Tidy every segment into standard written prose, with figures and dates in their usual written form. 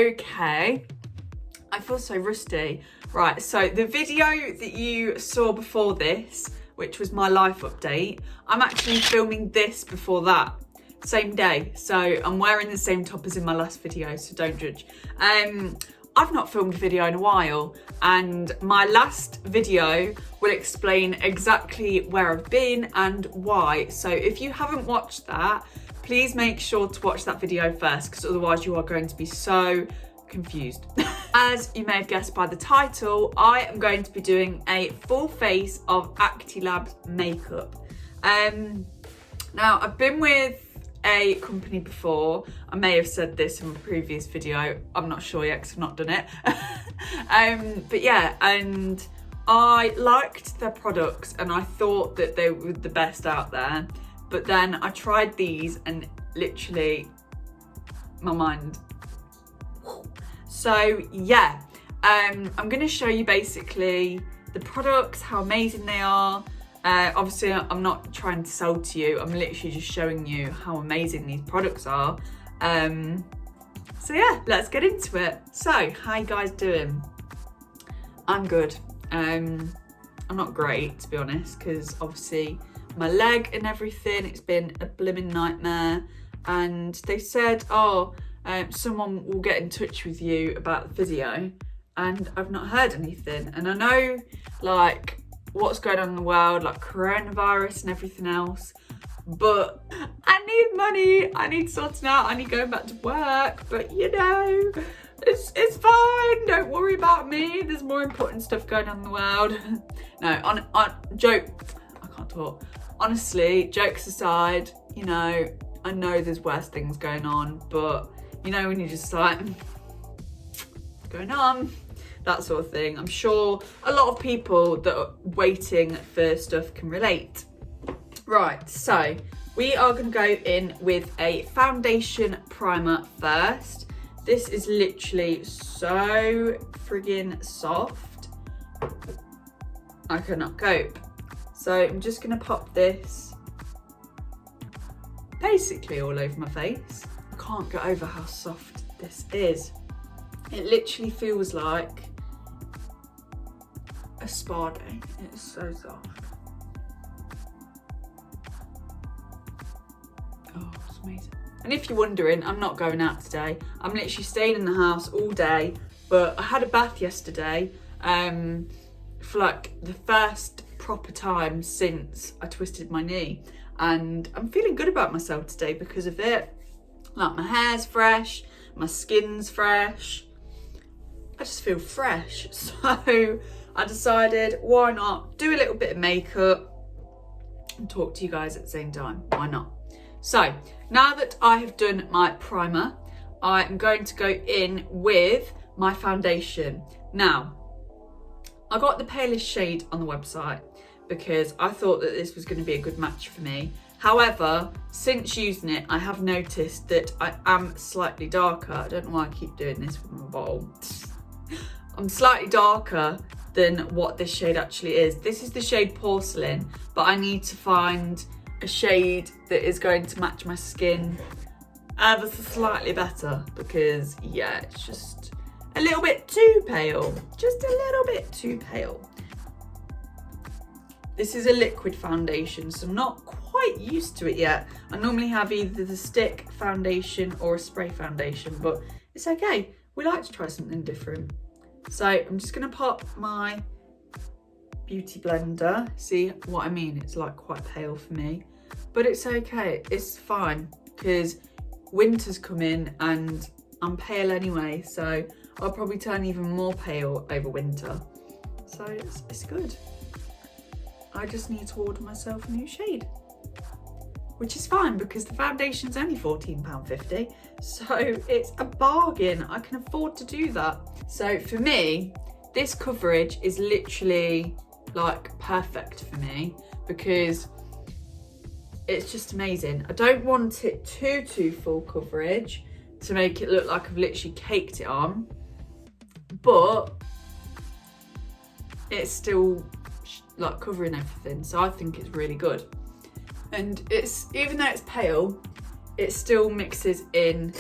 Okay, I feel so rusty. Right, so the video that you saw before this, which was my life update, I'm actually filming this before that, same day. So I'm wearing the same top as in my last video, so don't judge. I've not filmed a video in a while, and my last video will explain exactly where I've been and why. So if you haven't watched that, please make sure to watch that video first, because otherwise you are going to be so confused. As you may have guessed by the title, I am going to be doing a full face of Acti-Labs makeup. Now, I've been with a company before. I may have said this in a previous video. I'm not sure yet because I've not done it. But yeah, and I liked their products and I thought that they were the best out there. But then I tried these and literally my mind. So yeah, I'm going to show you basically the products, how amazing they are. Obviously, I'm not trying to sell to you. I'm literally just showing you how amazing these products are. So yeah, let's get into it. So, how you guys doing? I'm good. I'm not great, to be honest, because obviously my leg and everything, it's been a blimmin' nightmare. And they said, oh, someone will get in touch with you about the physio, and I've not heard anything. And I know, like, what's going on in the world, like coronavirus and everything else, but I need money, I need sorting out, I need going back to work, but you know, it's fine, don't worry about me, there's more important stuff going on in the world. No, on joke, I can't talk. Honestly, jokes aside, you know, I know there's worse things going on, but you know, when you're just like, what's going on? That sort of thing. I'm sure a lot of people that are waiting for stuff can relate. Right, so we are going to go in with a foundation primer first. This is literally so friggin' soft. I cannot cope. So I'm just going to pop this basically all over my face. I can't get over how soft this is. It literally feels like a spa day. It's so soft. Oh, it's amazing. And if you're wondering, I'm not going out today. I'm literally staying in the house all day, but I had a bath yesterday for like the first proper time since I twisted my knee, and I'm feeling good about myself today because of it. Like, my hair's fresh, my skin's fresh, I just feel fresh. So I decided, why not do a little bit of makeup and talk to you guys at the same time? Why not? So now that I have done my primer, I am going to go in with my foundation. Now, I got the palest shade on the website because I thought that this was going to be a good match for me. However, since using it, I have noticed that I am slightly darker. I don't know why I keep doing this with my bottle. I'm slightly darker than what this shade actually is. This is the shade Porcelain, but I need to find a shade that is going to match my skin ever so slightly better, because yeah, it's just a little bit too pale. Just a little bit too pale. This is a liquid foundation, so I'm not quite used to it yet. I normally have either the stick foundation or a spray foundation, but it's okay. We like to try something different. So I'm just gonna pop my beauty blender. See what I mean? It's like quite pale for me, but it's okay. It's fine because winter's come in and I'm pale anyway, so I'll probably turn even more pale over winter. So it's good. I just need to order myself a new shade, which is fine because the foundation's only £14.50, so it's a bargain. I can afford to do that. So for me, this coverage is literally like perfect for me because it's just amazing. I don't want it too full coverage to make it look like I've literally caked it on, but it's still like covering everything, so I think it's really good. And it's, even though it's pale, it still mixes in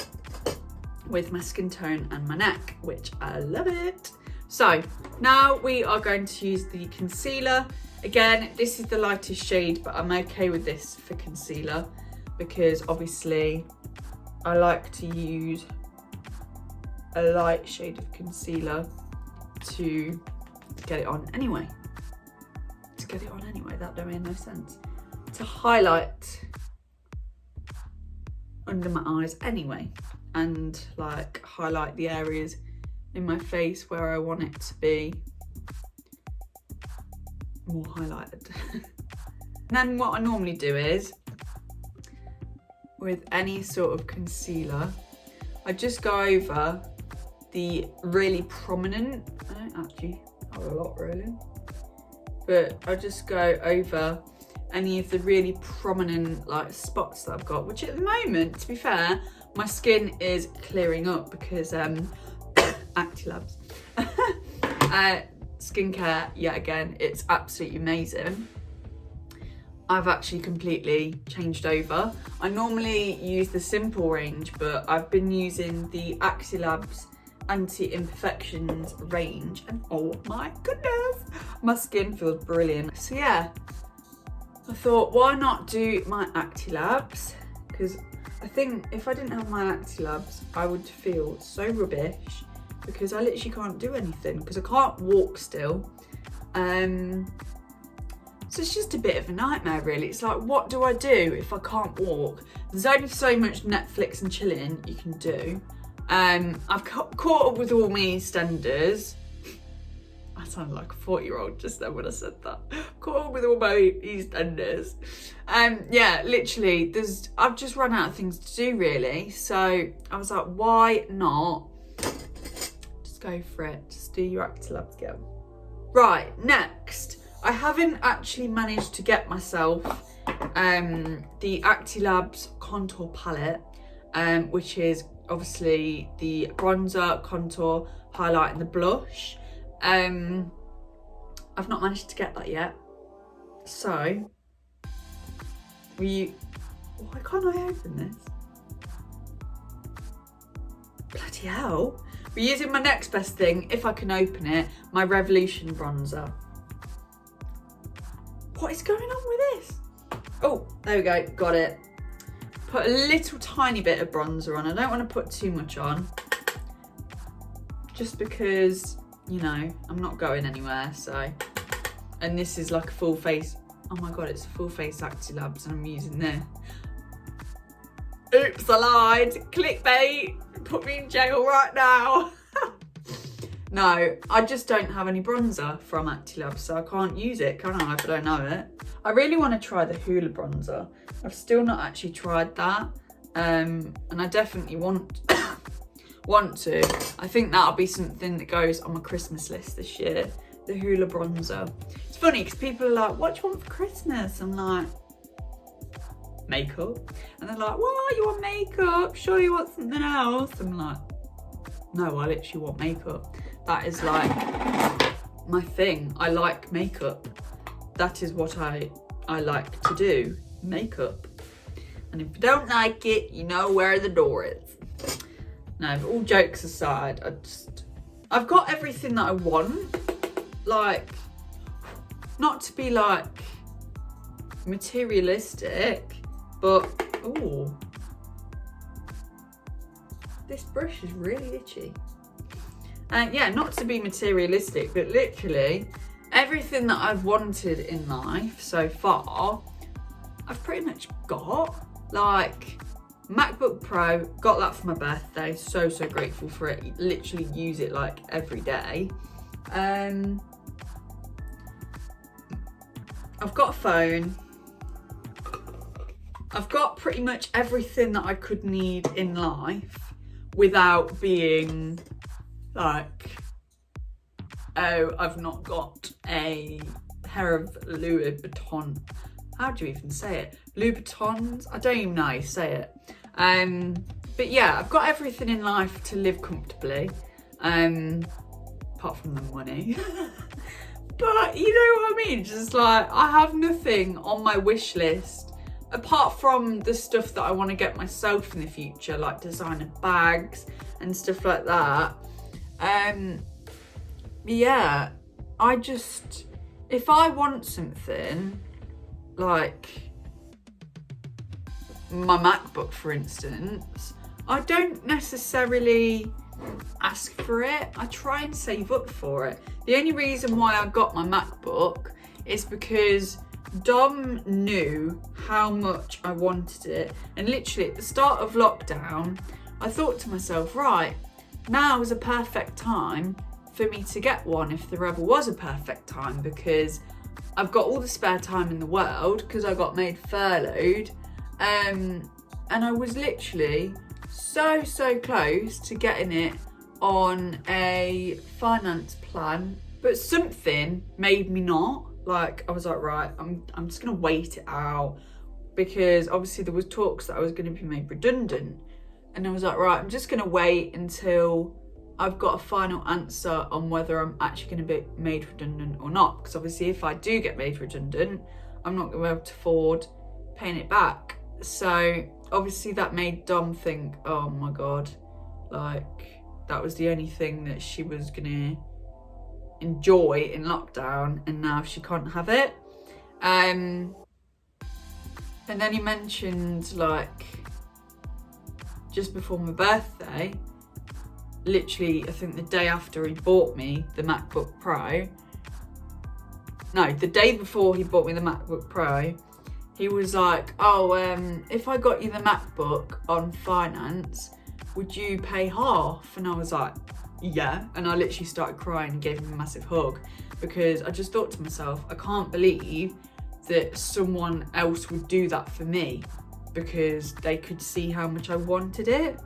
with my skin tone and my neck, which I love it. So now we are going to use the concealer. Again, this is the lightest shade, but I'm okay with this for concealer because obviously I like to use a light shade of concealer to get it on anyway. That don't make no sense. To highlight under my eyes anyway, and like highlight the areas in my face where I want it to be more highlighted. And then what I normally do is, with any sort of concealer, I just go over the really prominent, I don't actually have a lot really, but I just go over any of the really prominent like spots that I've got, which at the moment, to be fair, my skin is clearing up because Acti-Labs. Skincare, yet again, it's absolutely amazing. I've actually completely changed over. I normally use the simple range, but I've been using the Acti-Labs anti-imperfections range, and oh my goodness, my skin feels brilliant. So yeah, I thought, why not do my Acti-Labs? Because I think if I didn't have my Acti-Labs, I would feel so rubbish because I literally can't do anything because I can't walk still. So it's just a bit of a nightmare really. It's like, what do I do if I can't walk? There's only so much Netflix and chilling you can do. I've caught up with all my EastEnders. I sounded like a 40-year-old just then when I said that. Caught up with all my EastEnders. Yeah, literally, I've just run out of things to do really. So I was like, why not? Just go for it. Just do your Acti-Labs, girl. Right, next. I haven't actually managed to get myself the Acti-Labs contour palette, which is obviously the bronzer, contour, highlight and the blush. I've not managed to get that yet. So, why can't I open this? Bloody hell. We're using my next best thing, if I can open it, my Revolution bronzer. What is going on with this? Oh, there we go, got it. Put a little tiny bit of bronzer on. I don't want to put too much on. Just because, you know, I'm not going anywhere, so. And this is like a full face. Oh my God, it's a full face Acti-Labs and I'm using this. Oops, I lied. Clickbait. Put me in jail right now. No, I just don't have any bronzer from Acti-Labs, so I can't use it, can I, if I don't know it? I really want to try the Hoola bronzer. I've still not actually tried that, and I definitely want to. I think that'll be something that goes on my Christmas list this year, the Hoola bronzer. It's funny because people are like, what do you want for Christmas? I'm like, makeup. And they're like, what, you want makeup? Sure you want something else? I'm like, no, I literally want makeup. That is like my thing. I like makeup. That is what I like to do, makeup. And if you don't like it, you know where the door is. No, but all jokes aside, I've got everything that I want. Like, not to be like materialistic, but, ooh. This brush is really itchy. Yeah, not to be materialistic, but literally everything that I've wanted in life so far, I've pretty much got. Like, MacBook Pro, got that for my birthday. So grateful for it. Literally use it like every day. I've got a phone. I've got pretty much everything that I could need in life without being like, oh, I've not got a pair of Louis Vuitton. How do you even say it? Louis Vuittons? I don't even know how you say it. But yeah, I've got everything in life to live comfortably, apart from the money. But you know what I mean? Just like, I have nothing on my wish list apart from the stuff that I want to get myself in the future, like designer bags and stuff like that. Yeah, I just, if I want something, like my MacBook for instance, I don't necessarily ask for it. I try and save up for it. The only reason why I got my MacBook is because Dom knew how much I wanted it, and literally at the start of lockdown I thought to myself, right, now is a perfect time for me to get one if there ever was a perfect time, because I've got all the spare time in the world because I got made furloughed, and I was literally so close to getting it on a finance plan, but something made me not. Like, I was like, right, I'm just gonna wait it out, because obviously there was talks that I was gonna be made redundant, and I was like, right, I'm just gonna wait until I've got a final answer on whether I'm actually gonna be made redundant or not, because obviously if I do get made redundant, I'm not gonna be able to afford paying it back. So obviously that made Dom think, oh my God, like that was the only thing that she was gonna enjoy in lockdown, and now she can't have it. And then he mentioned, like, just before my birthday, literally I think the day after he bought me the MacBook Pro, no, the day before he bought me the MacBook Pro, he was like, oh, if I got you the MacBook on finance, would you pay half? And I was like, yeah. And I literally started crying and gave him a massive hug, because I just thought to myself, I can't believe that someone else would do that for me, because they could see how much I wanted it.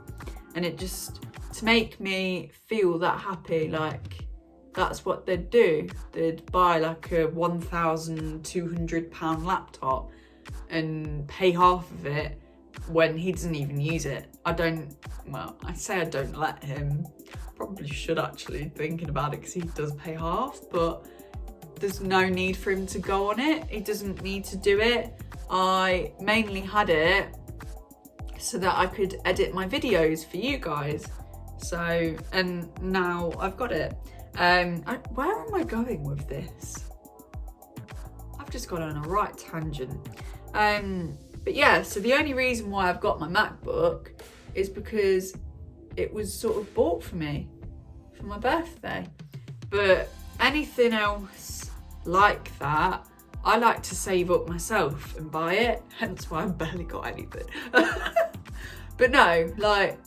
And it just, to make me feel that happy, like that's what they'd do. They'd buy like a £1,200 laptop and pay half of it when he doesn't even use it. I say I don't let him. Probably should actually, thinking about it, because he does pay half, but there's no need for him to go on it. He doesn't need to do it. I mainly had it so that I could edit my videos for you guys. So, and now I've got it. Where am I going with this? I've just gone on a right tangent. But yeah, so the only reason why I've got my MacBook is because it was sort of bought for me for my birthday. But anything else like that, I like to save up myself and buy it, hence why I've barely got anything. But no, like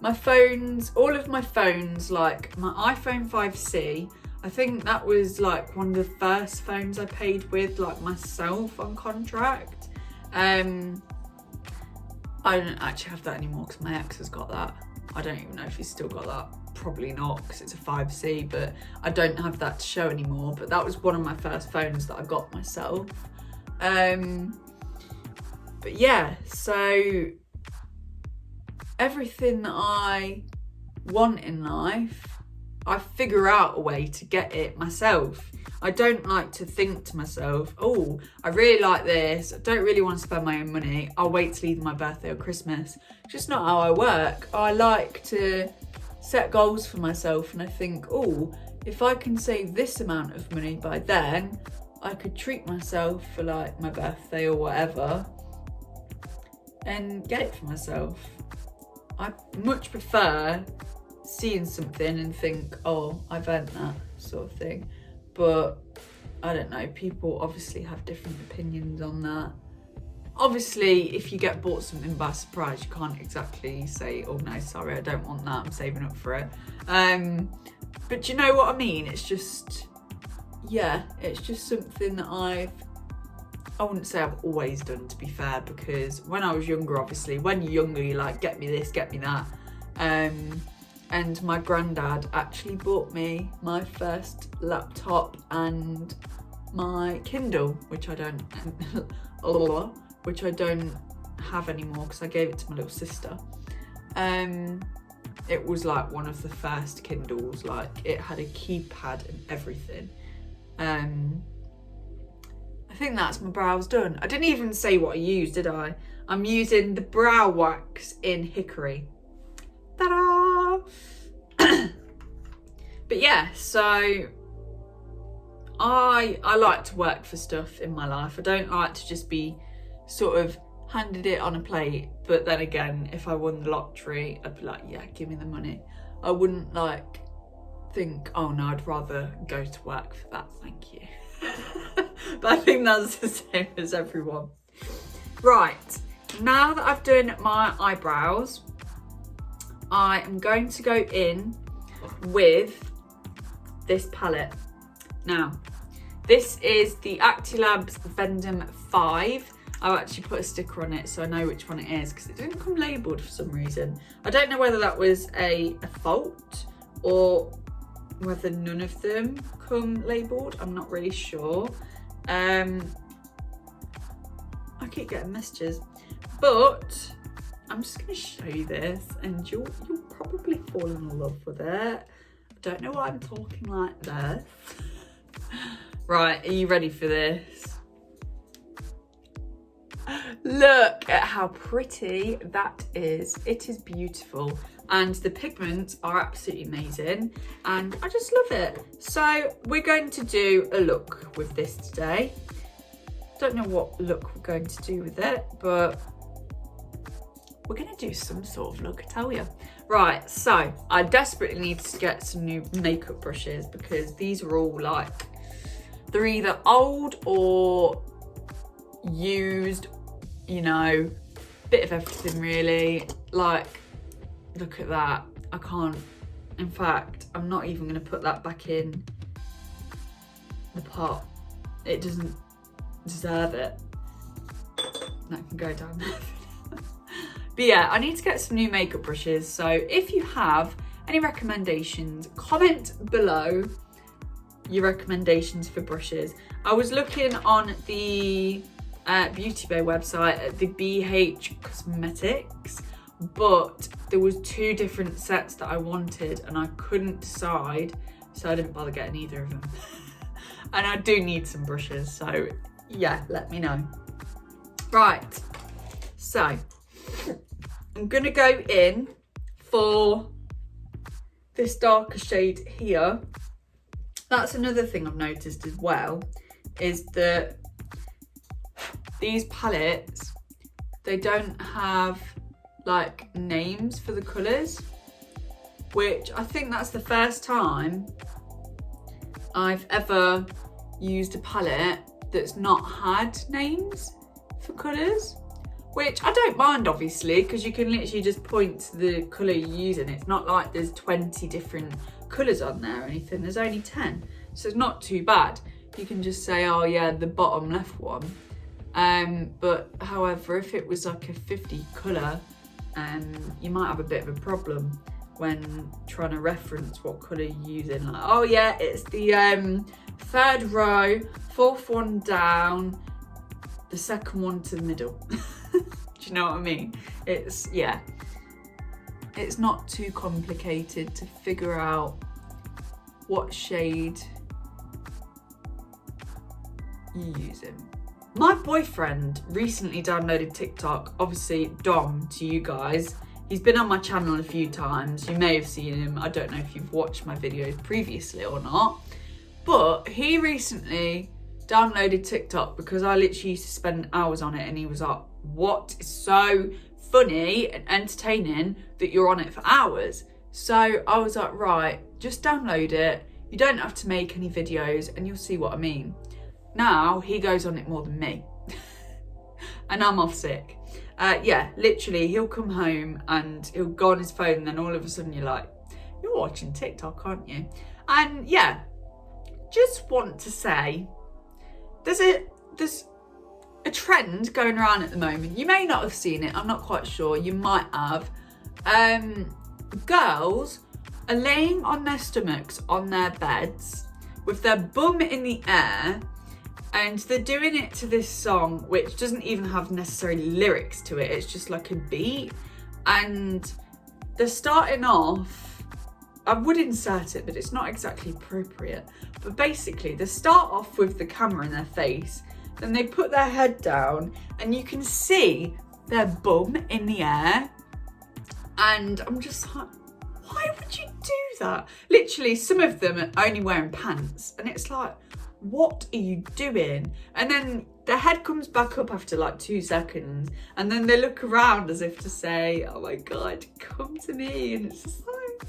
my phones, all of my phones, like my iPhone 5C, I think that was like one of the first phones I paid with, like myself on contract. I don't actually have that anymore because my ex has got that. I don't even know if he's still got that. Probably not, because it's a 5C, but I don't have that to show anymore. But that was one of my first phones that I got myself. But yeah, so everything that I want in life, I figure out a way to get it myself. I don't like to think to myself, oh, I really like this, I don't really want to spend my own money, I'll wait till either my birthday or Christmas. It's just not how I work. I like to set goals for myself, and I think, oh, if I can save this amount of money by then, I could treat myself for like my birthday or whatever and get it for myself. I much prefer seeing something and think, oh, I've earned that sort of thing. But I don't know, people obviously have different opinions on that. Obviously, if you get bought something by surprise, you can't exactly say, oh no, sorry, I don't want that, I'm saving up for it. But you know what I mean? It's just, yeah, it's just something that I wouldn't say I've always done, to be fair, because when I was younger, obviously, when you're younger, you're like, get me this, get me that. And my granddad actually bought me my first laptop and my Kindle, which I don't have anymore because I gave it to my little sister. It was like one of the first Kindles, like it had a keypad and everything. I think that's my brows done. I didn't even say what I used, did I? I'm using the brow wax in Hickory. Ta-da! But yeah, so I like to work for stuff in my life. I don't like to just be sort of handed it on a plate. But then again, if I won the lottery, I'd be like, yeah, give me the money. I wouldn't like think, oh no, I'd rather go to work for that, thank you. But I think that's the same as everyone. Right, now that I've done my eyebrows, I am going to go in with this palette. Now, this is the Acti-Labs Vendom 5. I've actually put a sticker on it so I know which one it is because it didn't come labelled for some reason. I don't know whether that was a fault or whether none of them come labelled. I'm not really sure. I keep getting messages, but I'm just going to show you this and you'll probably fall in love with it. I don't know why I'm talking like this. Right, are you ready for this? Look at how pretty that is. It is beautiful and the pigments are absolutely amazing and I just love it. So we're going to do a look with this today. Don't know what look we're going to do with it, but we're going to do some sort of look, I tell you. Right, so I desperately need to get some new makeup brushes because these are all like, they're either old or used, you know, bit of everything really. Like, look at that. I can't, in fact, I'm not even going to put that back in the pot. It doesn't deserve it. That can go down there. But yeah, I need to get some new makeup brushes. So if you have any recommendations, comment below your recommendations for brushes. I was looking on the Beauty Bay website at the BH Cosmetics, but there was 2 different sets that I wanted and I couldn't decide, so I didn't bother getting either of them. And I do need some brushes, so yeah, let me know. Right, so I'm gonna go in for this darker shade here. That's another thing I've noticed as well, is that these palettes, they don't have like names for the colours, which I think that's the first time I've ever used a palette that's not had names for colours, which I don't mind obviously, because you can literally just point to the colour you're using. It's not like there's 20 different colours on there or anything, there's only 10, so it's not too bad. You can just say, oh yeah, the bottom left one. But however, if it was like a 50 colour, you might have a bit of a problem when trying to reference what colour you're using. Like, oh yeah, it's the 3rd row, 4th one down, the 2nd one to the middle. Do you know what I mean? It's, yeah, it's not too complicated to figure out what shade you're using. My boyfriend recently downloaded TikTok, obviously Dom to you guys. He's been on my channel a few times. You may have seen him. I don't know if you've watched my videos previously or not. But he recently downloaded TikTok because I literally used to spend hours on it and he was like, what is so funny and entertaining that you're on it for hours? So I was like, right, just download it. You don't have to make any videos and you'll see what I mean. Now he goes on it more than me and I'm off sick. Yeah, literally he'll come home and he'll go on his phone and then all of a sudden you're like, you're watching TikTok, aren't you? And yeah, just want to say there's a trend going around at the moment. You may not have seen it, I'm not quite sure, you might have. Girls are laying on their stomachs on their beds with their bum in the air, and they're doing it to this song which doesn't even have necessarily lyrics to it, it's just like a beat, and they're starting off, I would insert it but it's not exactly appropriate, but basically they start off with the camera in their face, then they put their head down and you can see their bum in the air, and I'm just like, Why would you do that? Literally, some of them are only wearing pants and it's like, what are you doing? And then their head comes back up after like 2 seconds and then they look around as if to say, oh my God, come to me. And it's just like,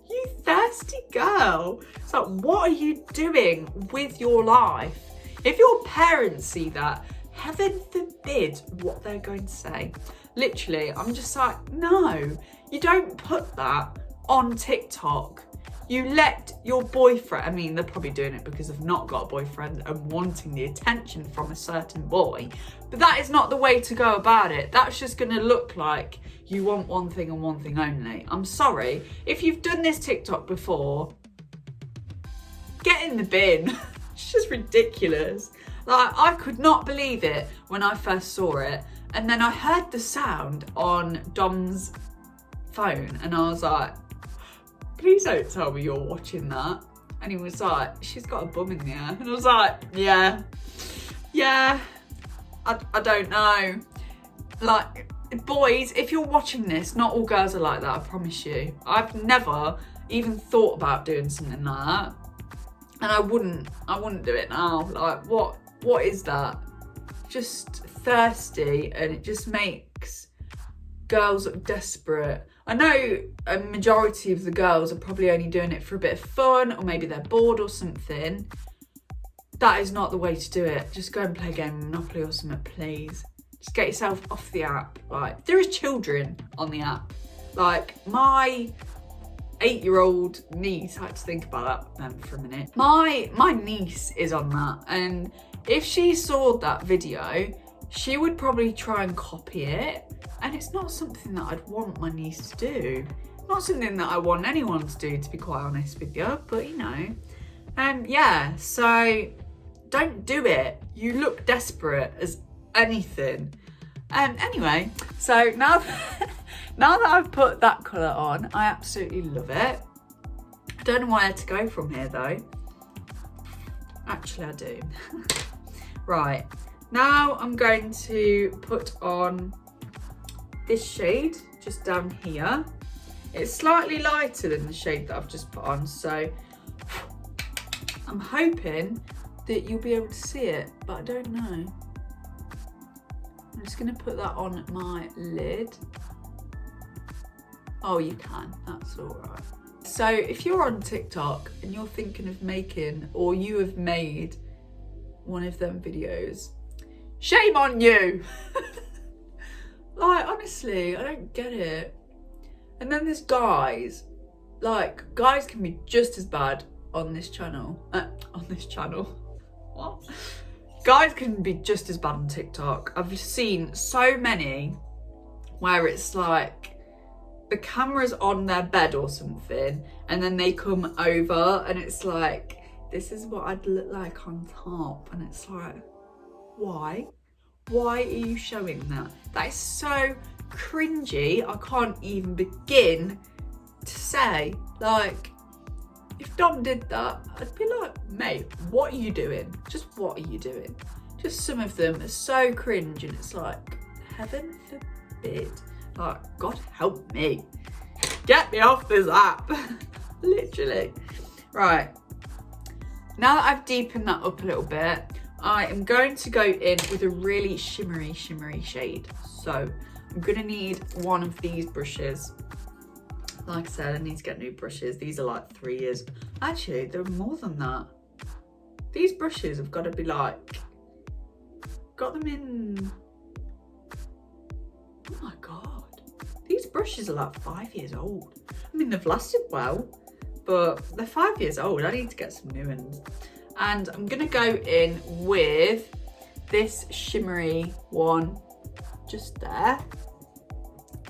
you thirsty girl. It's like, what are you doing with your life? If your parents see that, heaven forbid what they're going to say. Literally, I'm just like, no, you don't put that on TikTok. You let your boyfriend, I mean, they're probably doing it because they've not got a boyfriend and wanting the attention from a certain boy, but that is not the way to go about it. That's just going to look like you want one thing and one thing only. I'm sorry. If you've done this TikTok before, get in the bin. It's just ridiculous. Like, I could not believe it when I first saw it. And then I heard the sound on Dom's phone and I was like, please don't tell me you're watching that. And he was like, she's got a bum in the air. And I was like, yeah, I don't know. Like, boys, if you're watching this, not all girls are like that, I promise you. I've never even thought about doing something like that. And I wouldn't do it now. Like, what is that? Just thirsty, and it just makes girls look desperate. I know a majority of the girls are probably only doing it for a bit of fun, or maybe they're bored or something. That is not the way to do it. Just go and play a game of Monopoly or something, please. Just get yourself off the app. Like, there are children on the app. Like, my 8-year-old niece, I had to think about that for a minute. My niece is on that, and if she saw that video, she would probably try and copy it. And it's not something that I'd want my niece to do. Not something that I want anyone to do, to be quite honest with you, but you know. Yeah, so don't do it. You look desperate as anything. Anyway, so now that I've put that colour on, I absolutely love it. I don't know where to go from here though. Actually, I do. Right, now I'm going to put on this shade just down here. It's slightly lighter than the shade that I've just put on, so I'm hoping that you'll be able to see it, but I don't know. I'm just going to put that on my lid. Oh, you can, that's all right. So if you're on TikTok and you're thinking of making, or you have made one of them videos, shame on you. Like, honestly, I don't get it. And then there's guys. Like, guys can be just as bad on this channel. What? Guys can be just as bad on TikTok. I've seen so many where it's like the camera's on their bed or something, and then they come over and it's like, this is what I'd look like on top. And it's like, why? Why are you showing that? That is so cringy. I can't even begin to say. Like, if Dom did that, I'd be like, mate, what are you doing? Just what are you doing? Just some of them are so cringe, and it's like, heaven forbid. Like, God help me. Get me off this app. Literally. Right. Now that I've deepened that up a little bit, I am going to go in with a really shimmery shade. So I'm gonna need one of these brushes. Like I said, I need to get new brushes. These are like 3 years. Actually, they're more than that. These brushes have got to be like, got them in, oh my God. These brushes are like 5 years old. I mean, they've lasted well, but they're 5 years old. I need to get some new ones. And I'm gonna go in with this shimmery one just there.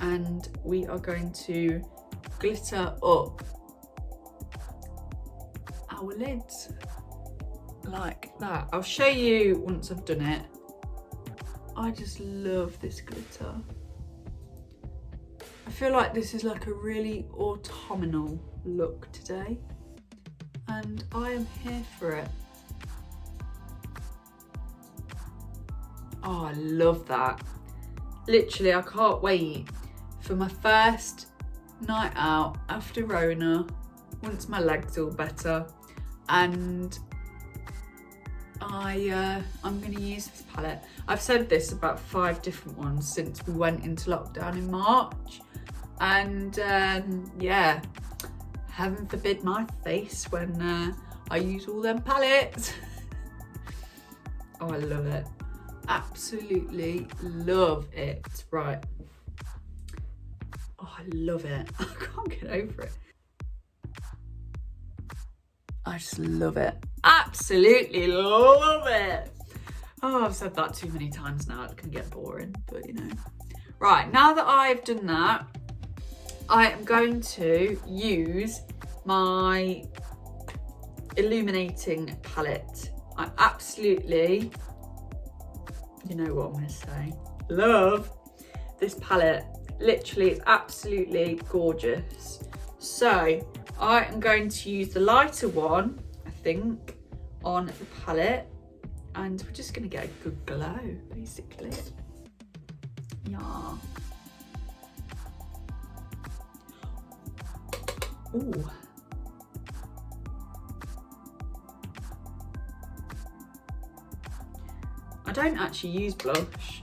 And we are going to glitter up our lids like that. I'll show you once I've done it. I just love this glitter. I feel like this is like a really autumnal look today, and I am here for it. Oh, I love that. Literally, I can't wait for my first night out after Rona, once my leg's all better, and I'm going to use this palette. I've said this about 5 different ones since we went into lockdown in March, and yeah, heaven forbid my face when I use all them palettes. Oh, I love it. Absolutely love it. Right. Oh, I love it. I can't get over it. I just love it. Absolutely love it. Oh, I've said that too many times now. It can get boring, but you know. Right, now that I've done that, I am going to use my illuminating palette. I absolutely, you know what I'm going to say, love this palette. Literally, it's absolutely gorgeous. So I am going to use the lighter one, I think, on the palette, and we're just going to get a good glow, basically. Yeah. Ooh. I don't actually use blush,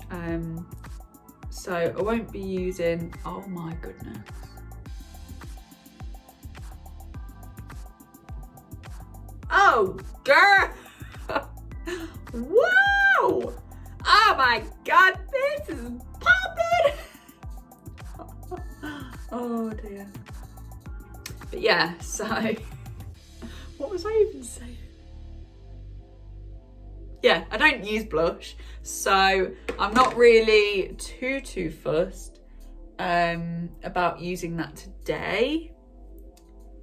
so I won't be using, oh my goodness. Oh, girl! Wow! Oh my God, this is popping! Oh dear. But yeah, so, what was I even saying? Yeah, I don't use blush, so I'm not really too fussed about using that today.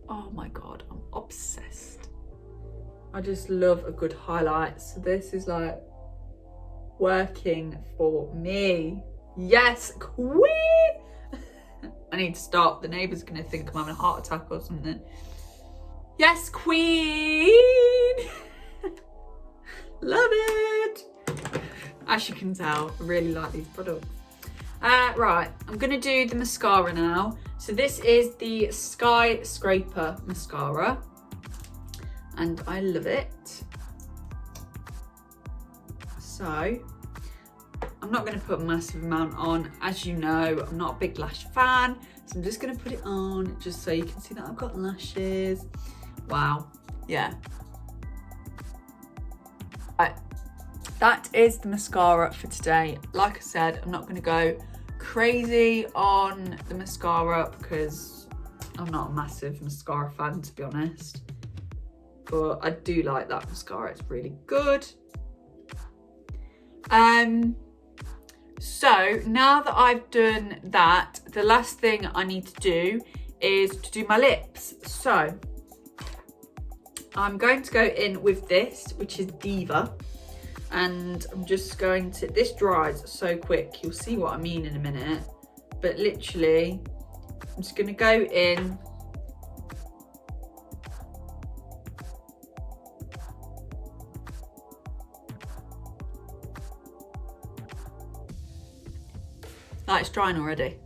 Oh my God, I'm obsessed. I just love a good highlight. So this is like working for me. Yes, queen. I need to stop. The neighbour's gonna think I'm having a heart attack or something. Yes, queen. Love it. As you can tell, I really like these products. Right, I'm gonna do the mascara now. So this is the Skyscraper mascara, and I love it. So I'm not gonna put a massive amount on. As you know, I'm not a big lash fan, so I'm just gonna put it on just so you can see that I've got lashes. Wow, yeah. Right, that is the mascara for today. Like I said, I'm not going to go crazy on the mascara because I'm not a massive mascara fan, to be honest. But I do like that mascara, it's really good. So now that I've done that, the last thing I need to do is to do my lips. So I'm going to go in with this, which is Diva, and I'm just going to, this dries so quick, you'll see what I mean in a minute, but literally, I'm just going to go in like it's drying already.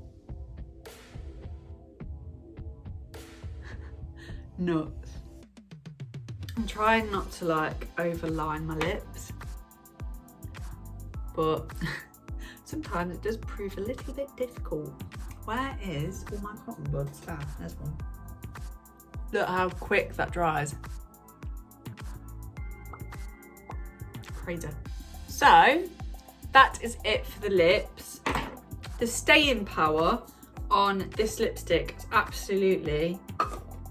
Nuts. I'm trying not to like overline my lips, but sometimes it does prove a little bit difficult. Where is all my cotton buds? Ah, there's one. Look how quick that dries. Crazy. So that is it for the lips. The staying power on this lipstick is absolutely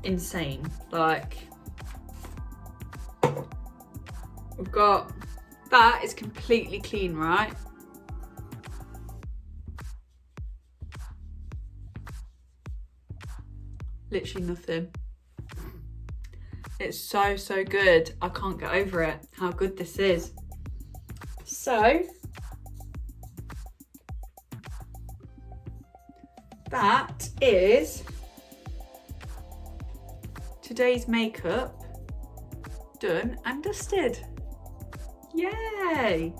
insane. Like, we've got, that is completely clean, right? Literally nothing. It's so, so good. I can't get over it, how good this is. So, that is today's makeup done and dusted. Yay!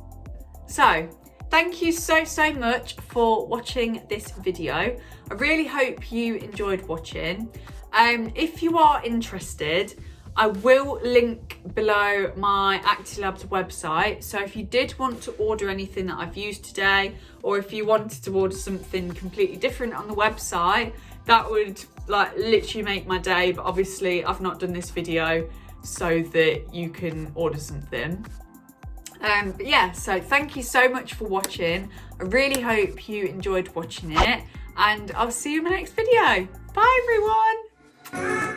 So thank you so much for watching this video. I really hope you enjoyed watching. If you are interested, I will link below my Acti-Labs website. So if you did want to order anything that I've used today, or if you wanted to order something completely different on the website, that would like literally make my day. But obviously I've not done this video so that you can order something. But yeah, so thank you so much for watching. I really hope you enjoyed watching it, and I'll see you in my next video. Bye everyone.